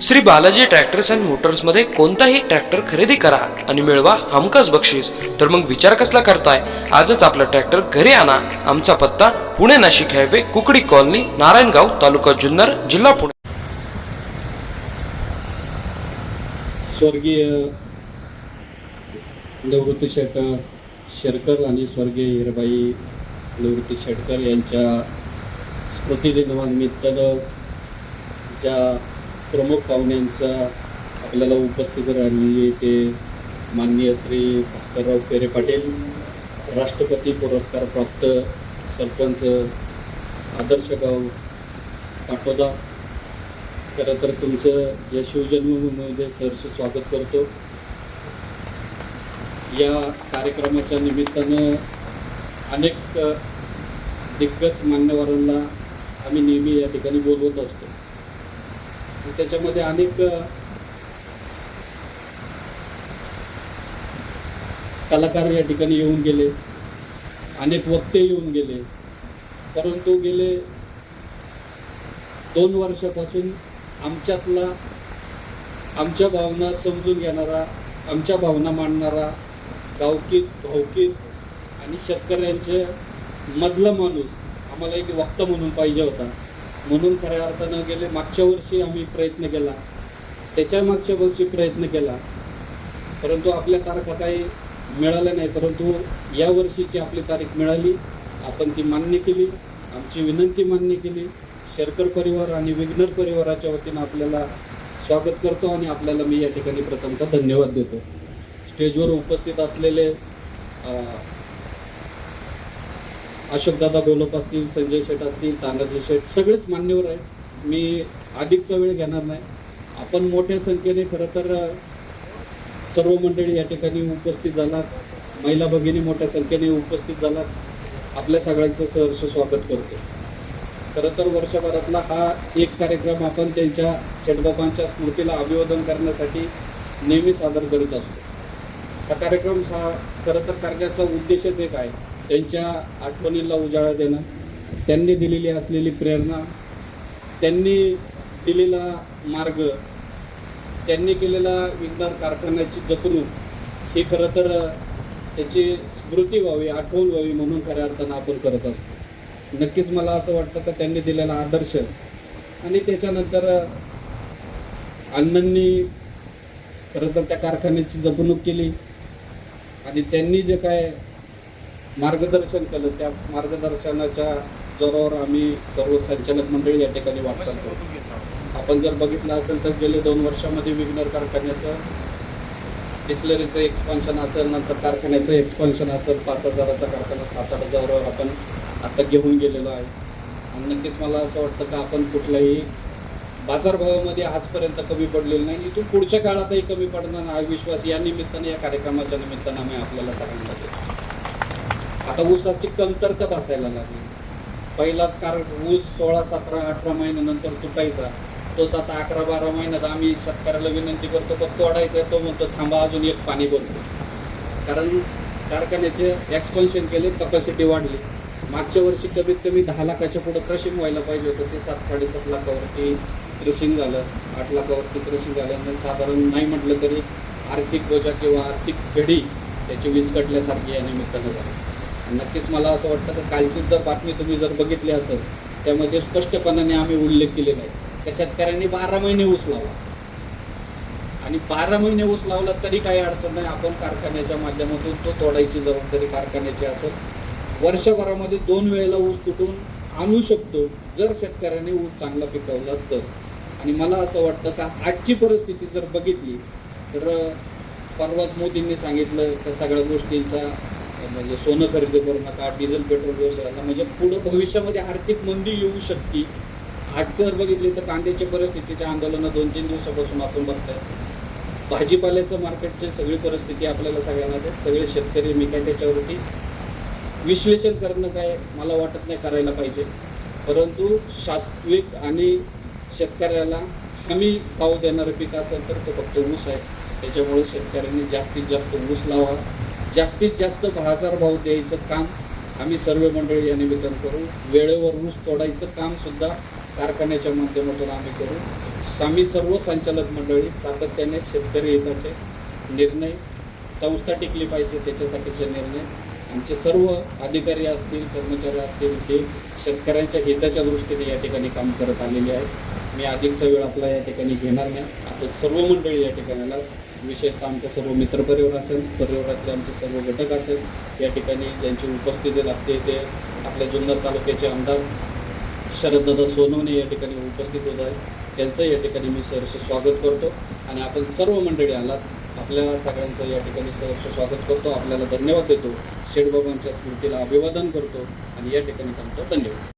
Shri Balaji tractors and मोटर्समध्ये कोणताही tractor खरेदी करा आणि मिळवा हमखास बक्षीस. तर मग विचार कसला करताय? आजच आपला ट्रॅक्टर घरी आणा. आमचा पत्ता पुणे नाशिक हायवे, कुकडी कॉलनी, नारायणगाव, तालुका जुन्नर, जिल्हा पुणे. स्वर्गीय निवृत्ती शेरकर आणि स्वर्गीय हिरबाई निवृत्ती शेटकर यांच्या स्मृतिदिनानिमित्तानं ज्या प्रमुख पाहुण्यांचा आपल्याला उपस्थित राहिलेली ते माननीय श्री भास्करराव पेरे पाटील, राष्ट्रपती पुरस्कार प्राप्त सरपंच आदर्श गाव पाटोदा. खरं तर तुमचं या शिवजन्मभूमीमध्ये सहर्ष स्वागत करतो. या कार्यक्रमाच्या निमित्तानं अनेक दिग्गज मान्यवरांना आम्ही नेहमी या ठिकाणी बोलवत असतो. त्याच्यामध्ये अनेक कलाकार या ठिकाणी येऊन गेले, अनेक वक्ते येऊन गेले, परंतु गेले 2 वर्षापासून आमच्यातला आमच्या भावना समजून घेणारा, आमच्या भावना मांडणारा, गावकीत भावकीत आणि शेतकऱ्यांच्या मधला माणूस आम्हाला एक वक्ता म्हणून पाहिजे होता. म्हणून खऱ्या अर्थानं गेले मागच्या वर्षी आम्ही प्रयत्न केला, त्याच्या मागच्या वर्षी प्रयत्न केला, परंतु आपल्या तारखा काही मिळाल्या नाही. परंतु या वर्षीची आपली तारीख मिळाली. आपण ती मान्य केली, आमची विनंती मान्य केली. शेरकर परिवार आणि विघ्नर परिवाराच्या वतीनं आपल्याला स्वागत करतो आणि आपल्याला मी या ठिकाणी प्रथमतः धन्यवाद देतो. स्टेजवर उपस्थित असलेले अशोकदादा गोलप असतील, संजय शेठ असतील, तानाजी शेठ, सगळेच मान्यवर आहेत. मी अधिकचा वेळ घेणार नाही. आपण मोठ्या संख्येने खरं तर सर्व मंडळी या ठिकाणी उपस्थित झालात, महिला भगिनी मोठ्या संख्येने उपस्थित झालात. आपल्या सगळ्यांचं सहर्ष स्वागत करतो. खरं तर वर्षभरातला हा एक कार्यक्रम आपण त्यांच्या शेठबाबांच्या स्मृतीला अभिवादन करण्यासाठी नेहमी सादर करीत असतो. हा कार्यक्रम खरं तर करण्याचा उद्देशच एक आहे, त्यांच्या आठवणीला उजाळा देणं, त्यांनी दिलेली असलेली प्रेरणा, त्यांनी दिलेला मार्ग, त्यांनी केलेला विज्ञान कारखान्याची जपणूक ही खरं तर त्याची स्मृती व्हावी, आठवण व्हावी म्हणून खऱ्या अर्थानं आपण करत असतो. नक्कीच मला असं वाटतं की त्यांनी दिलेला आदर्श आणि त्याच्यानंतर अण्णांनी खरं तर त्या कारखान्याची जपणूक केली आणि त्यांनी जे काय मार्गदर्शन केलं त्या मार्गदर्शनाच्या जोरावर आम्ही सर्व संचालक मंडळी या ठिकाणी वाटचाल करतो. आपण जर बघितलं असेल तर गेले 2 वर्षामध्ये विघ्नर कारखान्याचं डिस्लरीचं एक्सपान्शन असेल, नंतर कारखान्याचं एक्सपान्शन असेल, 5,000चा कारखाना 7,000वर आपण आता घेऊन गेलेलो आहे. आणि नक्कीच मला असं वाटतं की आपण कुठल्याही बाजारभावामध्ये आजपर्यंत कमी पडलेलं नाही, इथून पुढच्या काळातही कमी पडणार हा विश्वास या निमित्ताने, या कार्यक्रमाच्या निमित्तानं आम्ही आपल्याला सगळ्यांना देतो. आता ऊसाची कमतरता भासायला लागली. पहिला ऊस 16, 17, 18 महिन्यानंतर तुटायचा, तोच आता 11-12 महिन्यात आम्ही शेतकऱ्याला विनंती करतो की तोडायचा, तो म्हणतो थांबा अजून एक पाणी भरतो. कारण कारखान्याचे एक्सपान्शन केले, कपॅसिटी वाढली. मागच्या वर्षी कमीत कमी 10 लाखाच्या पुढे क्रशिंग व्हायला पाहिजे होतं, ते 7-7.5 लाखावरती क्रशिंग झालं, 8 लाखावरती क्रशिंग झाल्यानंतर साधारण नाही म्हटलं तरी आर्थिक बोजा किंवा आर्थिक घडी त्याची विस्कटल्यासारखी या निमित्तानं झाली. नक्कीच मला असं वाटतं की कालची जर बातमी तुम्ही जर बघितली असेल त्यामध्ये स्पष्टपणाने आम्ही उल्लेख केलेला आहे की शेतकऱ्यांनी 12 महिने ऊस लावला आणि 12 महिने ऊस लावला तरी काही अडचण नाही. आपण कारखान्याच्या माध्यमातून तो तोडायची जबाबदारी कारखान्याची असेल. वर्षभरामध्ये 2 वेळेला ऊस तुटून आणू शकतो जर शेतकऱ्याने ऊस चांगला पिकवला तर. आणि मला असं वाटतं का आजची परिस्थिती जर बघितली तर परवाच मोदींनी सांगितलं की सगळ्या गोष्टींचा म्हणजे सोनं खरेदी करू नका, डिझेल पेट्रोल व्यवसायाला, म्हणजे पुढे भविष्यामध्ये आर्थिक मंदी येऊ शकते. आज जर बघितली तर कांद्याच्या परिस्थितीच्या आंदोलनं 2-3 दिवसापासून आपण बघतोय. भाजीपाल्याचं मार्केटची सगळी परिस्थिती आपल्याला सगळ्यांना सगळे शेतकरी, मी काय त्याच्यावरती विश्लेषण करणं काय मला वाटत नाही करायला पाहिजे, परंतु शास्त्विक आणि शेतकऱ्याला हमी भाव देणारं पीक असेल तर तो फक्त ऊस आहे. त्याच्यामुळे शेतकऱ्यांनी जास्तीत जास्त ऊस लावा, जास्तीत जास्त बाजारभाव द्यायचं काम आम्ही सर्व मंडळी या निमित्तानं करू. वेळेवर ऊस तोडायचं काम सुद्धा कारखान्याच्या माध्यमातून आम्ही करू. आम्ही सर्व संचालक मंडळी सातत्याने शेतकरी हिताचे निर्णय, संस्था टिकली पाहिजे त्याच्यासाठीचे निर्णय, आमचे सर्व अधिकारी असतील, कर्मचारी असतील, हे शेतकऱ्यांच्या हिताच्या दृष्टीने या ठिकाणी काम करत आलेले आहेत. मी अधिकचा वेळ आपला या ठिकाणी घेणार नाही. आपण सर्व मंडळी या ठिकाणाला, विशेषतः आमचा सर्व मित्रपरिवार असेल, परिवारातले आमचे सर्व घटक असेल, या ठिकाणी ज्यांची उपस्थिती लागते ते आपल्या जुन्नर तालुक्याचे आमदार शरददादा सोनवणे या ठिकाणी उपस्थित होत आहेत. त्यांचं या ठिकाणी मी सहर्ष स्वागत करतो आणि आपण सर्व मंडळी आलात, आपल्या सगळ्यांचं या ठिकाणी सहर्ष स्वागत करतो. आपल्याला धन्यवाद देतो. शेठबाबांच्या स्मृतीला अभिवादन करतो आणि या ठिकाणी थांबतो. धन्यवाद.